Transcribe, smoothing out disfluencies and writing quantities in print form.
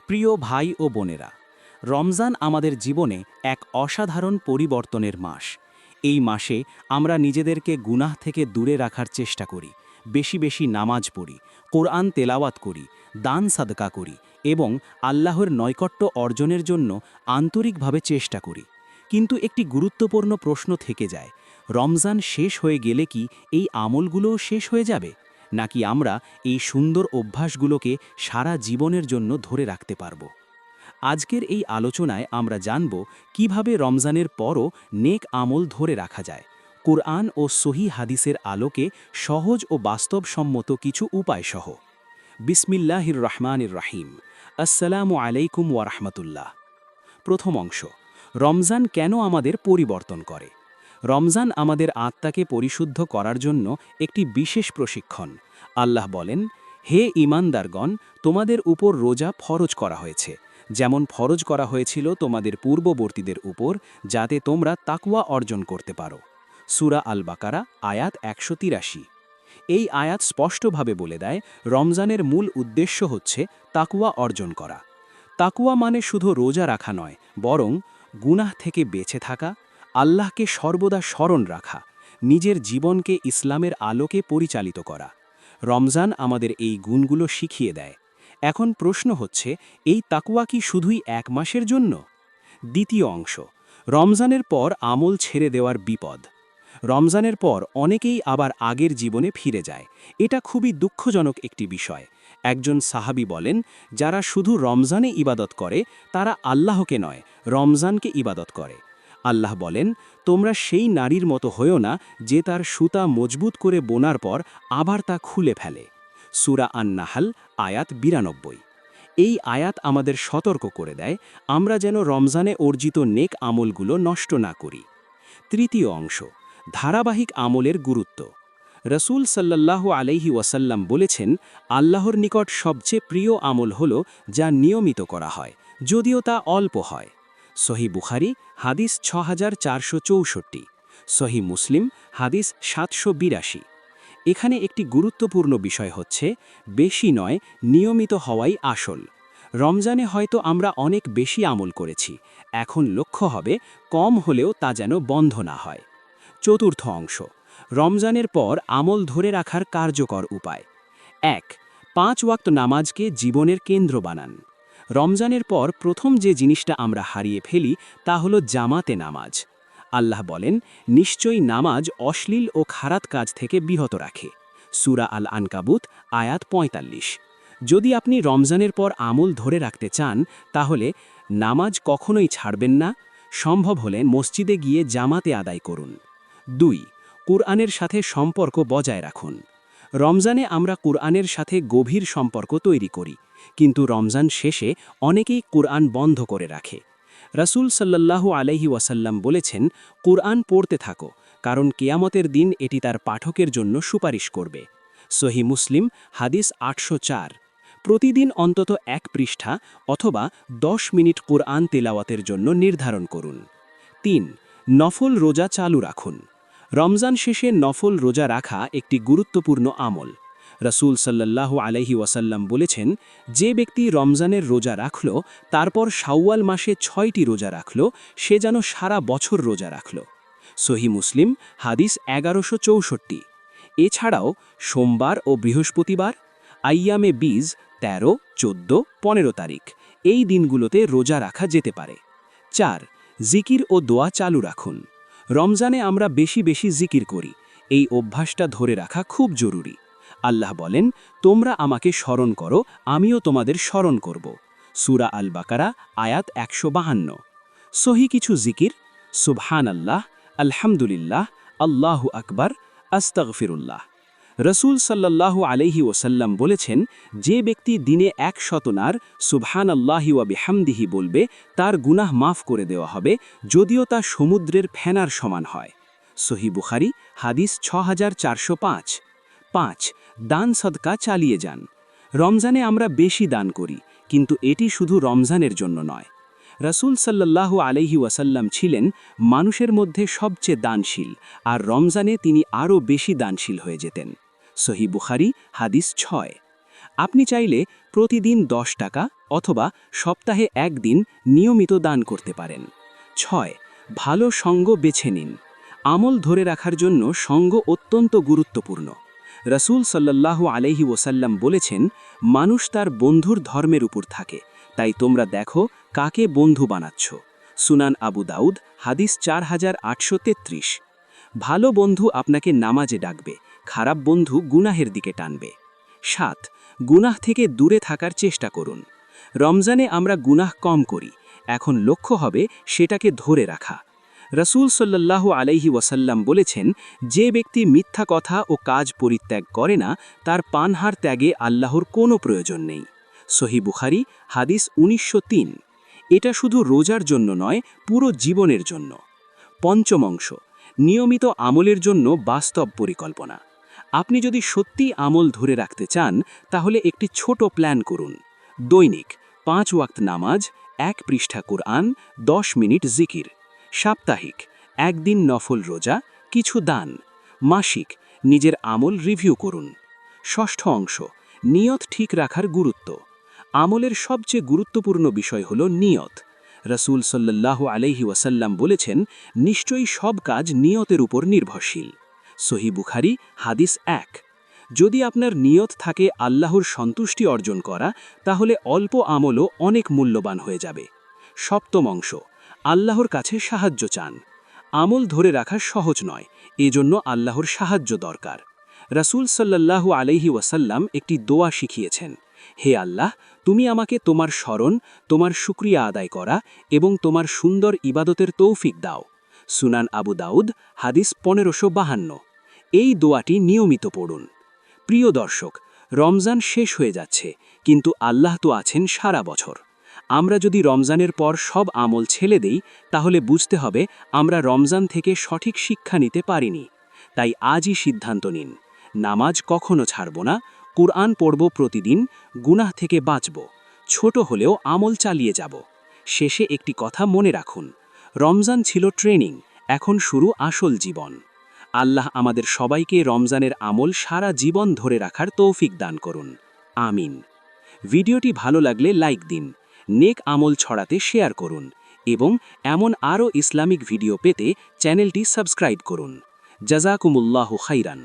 প্রিয় ভাই ও বোনেরা, রমজান আমাদের জীবনে এক অসাধারণ পরিবর্তনের মাস। এই মাসে আমরা নিজেদেরকে গুনাহ থেকে দূরে রাখার চেষ্টা করি, বেশি বেশি নামাজ পড়ি, কোরআন তেলাওয়াত করি, দান সাদকা করি এবং আল্লাহর নৈকট্য অর্জনের জন্য আন্তরিকভাবে চেষ্টা করি। কিন্তু একটি গুরুত্বপূর্ণ প্রশ্ন থেকে যায়, রমজান শেষ হয়ে গেলে কি এই আমলগুলোও শেষ হয়ে যাবে, নাকি আমরা এই সুন্দর অভ্যাসগুলোকে সারা জীবনের জন্য ধরে রাখতে পারব? আজকের এই আলোচনায় আমরা জানব কিভাবে রমজানের পরও নেক আমল ধরে রাখা যায়, কুরআন ও সহি হাদিসের আলোকে সহজ ও বাস্তবসম্মত কিছু উপায় সহ। বিসমিল্লাহির রহমানির রহিম। আসসালামু আলাইকুম ওয়া রাহমাতুল্লাহ। প্রথম অংশ, রমজান কেন আমাদের পরিবর্তন করে। রমজান আমাদের আত্মাকে পরিশুদ্ধ করার জন্য একটি বিশেষ প্রশিক্ষণ। আল্লাহ বলেন, হে ঈমানদারগণ, তোমাদের উপর রোজা ফরজ করা হয়েছে, যেমন ফরজ করা হয়েছিল তোমাদের পূর্ববর্তীদের উপর, যাতে তোমরা তাকওয়া অর্জন করতে পারো। সূরা আল বাকারা আয়াত ১৮৩। এই আয়াত স্পষ্টভাবে বলে দেয়, রমজানের মূল উদ্দেশ্য হচ্ছে তাকওয়া অর্জন করা। তাকওয়া মানে শুধু রোজা রাখা নয়, বরং গুনাহ থেকে বেঁচে থাকা, আল্লাহকে সর্বদা স্মরণ রাখা, নিজের জীবনকে ইসলামের আলোকে পরিচালিত করা। রমজান আমাদের এই গুণগুলো শিখিয়ে দেয়। এখন প্রশ্ন হচ্ছে, এই তাকওয়া কি শুধুই এক মাসের জন্য? দ্বিতীয় অংশ, রমজানের পর আমল ছেড়ে দেওয়ার বিপদ। রমজানের পর অনেকেই আবার আগের জীবনে ফিরে যায়। এটা খুবই দুঃখজনক একটি বিষয়। একজন সাহাবী বলেন, যারা শুধু রমজানে ইবাদত করে তারা আল্লাহকে নয়, রমজানকে ইবাদত করে। আল্লাহ বলেন, তোমরা সেই নারীর মতো হয়েও না যে তার সুতা মজবুত করে বোনার পর আবার তা খুলে ফেলে। সূরা আন-নাহল আয়াত ৯২। এই আয়াত আমাদের সতর্ক করে দেয়, আমরা যেন রমজানে অর্জিত নেক আমলগুলো নষ্ট না করি। তৃতীয় অংশ, ধারাবাহিক আমলের গুরুত্ব। রসূল সাল্লাল্লাহু আলাইহি ওয়াসাল্লাম বলেছেন, আল্লাহর নিকট সবচেয়ে প্রিয় আমল হল যা নিয়মিত করা হয়, যদিও তা অল্প হয়। সহি বুখারী হাদিস ৬৪৬৪, সহি মুসলিম হাদিস ৭৮২। এখানে একটি গুরুত্বপূর্ণ বিষয় হচ্ছে, বেশি নয়, নিয়মিত হওয়াই আসল। রমজানে হয়তো আমরা অনেক বেশি আমল করেছি, এখন লক্ষ্য হবে কম হলেও তা যেন বন্ধ না হয়। চতুর্থ অংশ, রমজানের পর আমল ধরে রাখার কার্যকর উপায়। ১. ৫ ওয়াক্ত নামাজকে জীবনের কেন্দ্র বানান। রমজানের পর প্রথম যে জিনিসটা আমরা হারিয়ে ফেলি তা হলো জামাতে নামাজ। আল্লাহ বলেন, নিশ্চয়ই নামাজ অশ্লীল ও খারাপ কাজ থেকে বিরত রাখে। সূরা আল আনকাবুত আয়াত ৪৫। যদি আপনি রমজানের পর আমল ধরে রাখতে চান, তাহলে নামাজ কখনোই ছাড়বেন না, সম্ভব হলে মসজিদে গিয়ে জামাতে আদায় করুন। ২. কুরআনের সাথে সম্পর্ক বজায় রাখুন। রমজানে আমরা কুরআনের সাথে গভীর সম্পর্ক তৈরি করি, কিন্তু রমজান শেষে অনেকেই কুরআন বন্ধ করে রাখে। রাসূল সাল্লাল্লাহু আলাইহি ওয়াসাল্লাম বলেছেন, কুরআন পড়তে থাকো, কারণ কিয়ামতের দিন এটি তার পাঠকের জন্য সুপারিশ করবে। সহি মুসলিম হাদিস ৮০৪। প্রতিদিন অন্তত ১ পৃষ্ঠা অথবা ১০ মিনিট কুরআন তেলাওয়াতের জন্য নির্ধারণ করুন। ৩. নফল রোজা চালু রাখুন। রমজান শেষে নফল রোজা রাখা একটি গুরুত্বপূর্ণ আমল। রাসূল সাল্লাল্লাহু আলাইহি ওয়াসাল্লাম বলেছেন, যে ব্যক্তি রমজানের রোজা রাখল, তারপর শাওয়াল মাসে ৬টি রোজা রাখল, সে যেন সারা বছর রোজা রাখল। সহি মুসলিম হাদিস ১১৬৪। এছাড়াও সোমবার ও বৃহস্পতিবার, আইয়ামে বীজ ১৩, ১৪, ১৫ তারিখ, এই দিনগুলোতে রোজা রাখা যেতে পারে। ৪. জিকির ও দোয়া চালু রাখুন। রমজানে আমরা বেশি বেশি জিকির করি, এই অভ্যাসটা ধরে রাখা খুব জরুরি। আল্লাহ বলেন, তোমরা আমাকে স্মরণ করো, আমিও তোমাদের স্মরণ করব। সূরা আল বাকারা আয়াত ১৫২। সহি কিছু জিকির: সুবহানাল্লাহ, আলহামদুলিল্লাহ, আল্লাহু আকবার, আস্তাগফিরুল্লাহ। রসূল সাল্লাল্লাহু আলাইহি ওয়াসাল্লাম বলেছেন, যে ব্যক্তি দিনে ১০০ বার সুবহানাল্লাহি ওয়া বিহামদিহি বলবে, তার গুনাহ মাফ করে দেওয়া হবে, যদিও তা সমুদ্রের ফেনার সমান হয়। সহি বুখারী হাদিস ৬৪০৫। ৫. দান সদকা চালিয়ে যান। রমজানে আমরা বেশি দান করি, কিন্তু এটি শুধু রমজানের জন্য নয়। রাসূল সাল্লাল্লাহু আলাইহি ওয়াসাল্লাম ছিলেন মানুষের মধ্যে সবচেয়ে দানশীল, আর রমজানে তিনি আরও বেশি দানশীল হয়ে যেতেন। সহি বুখারী হাদিস ৬। আপনি চাইলে প্রতিদিন ১০ টাকা অথবা সপ্তাহে একদিন নিয়মিত দান করতে পারেন। 6. ভালো সঙ্গ বেছে নিন। আমল ধরে রাখার জন্য সঙ্গ অত্যন্ত গুরুত্বপূর্ণ। রাসূল সাল্লাল্লাহু আলাইহি ওয়াসাল্লাম বলেছেন, মানুষ তার বন্ধুর ধর্মের উপর থাকে, তাই তোমরা দেখো কাকে বন্ধু বানাচ্ছ। সুনান আবু দাউদ, হাদিস 4833। ভালো বন্ধু আপনাকে নামাজে ডাকবে, খারাপ বন্ধু গুনাহের দিকে টানবে। 7. গুনাহ থেকে দূরে থাকার চেষ্টা করুন। রমজানে আমরা গুনাহ কম করি, এখন লক্ষ্য হবে সেটাকে ধরে রাখা। রাসূল সাল্লাল্লাহু আলাইহি ওয়াসাল্লাম বলেছেন, যে ব্যক্তি মিথ্যা কথা ও কাজ পরিত্যাগ করে না, তার পানহার ত্যাগে আল্লাহর কোনো প্রয়োজন নেই। সহিহ বুখারী, হাদিস 1903। এটা শুধু রোজার জন্য নয়, পুরো জীবনের জন্য। পঞ্চম অংশ, নিয়মিত আমলের জন্য বাস্তব পরিকল্পনা। আপনি যদি সত্যি আমল ধরে রাখতে চান, তাহলে একটি ছোট প্ল্যান করুন। দৈনিক 5 ওয়াক্ত নামাজ, 1 পৃষ্ঠা কুরআন, 10 মিনিট জিকির। সাপ্তাহিক 1 দিন নফল রোজা, কিছু দান। মাসিক নিজের আমল রিভিউ করুন। ষষ্ঠ অংশ, নিয়ত ঠিক রাখার গুরুত্ব। আমলের সবচেয়ে গুরুত্বপূর্ণ বিষয় হল নিয়ত। রাসূল সাল্লাল্লাহু আলাইহি ওয়াসাল্লাম বলেছেন, নিশ্চয়ই সব কাজ নিয়তের উপর নির্ভরশীল। সহিহ বুখারী, হাদিস 1। যদি আপনার নিয়ত থাকে আল্লাহর সন্তুষ্টি অর্জন করা, তাহলে অল্প আমলও অনেক মূল্যবান হয়ে যাবে। সপ্তম অংশ, আল্লাহর কাছে সাহায্য চান। আমল ধরে রাখা সহজ নয়, এজন্য আল্লাহর সাহায্য দরকার। রাসূল সাল্লাল্লাহু আলাইহি ওয়াসাল্লাম একটি দোয়া শিখিয়েছেন, হে আল্লাহ, তুমি আমাকে তোমার স্মরণ, তোমার শুকরিয়া আদায় করা এবং তোমার সুন্দর ইবাদতের তৌফিক দাও। সুনান আবু দাউদ, হাদিস 1552। এই দোয়াটি নিয়মিত পড়ুন। প্রিয় দর্শক, রমজান শেষ হয়ে যাচ্ছে, কিন্তু আল্লাহ তো আছেন সারা বছর। আমরা যদি রমজানের পর সব আমল ছেড়ে দেই, তাহলে বুঝতে হবে আমরা রমজান থেকে সঠিক শিক্ষা নিতে পারিনি। তাই আজই সিদ্ধান্ত নিন, নামাজ কখনো ছাড়ব না, কুরআন পড়ব প্রতিদিন, গুনাহ থেকে বাঁচব, ছোট হলেও আমল চালিয়ে যাব। শেষে একটি কথা মনে রাখুন, রমজান ছিল ট্রেনিং, এখন শুরু আসল জীবন। আল্লাহ আমাদের সবাইকে রমজানের আমল সারা জীবন ধরে রাখার তৌফিক দান করুন। আমিন। ভিডিওটি ভালো লাগলে লাইক দিন, নেক আমল ছড়াতে শেয়ার করুন এবং এমন আরও ইসলামিক ভিডিও পেতে চ্যানেলটি সাবস্ক্রাইব করুন। জাযাকুমুল্লাহু খাইরান।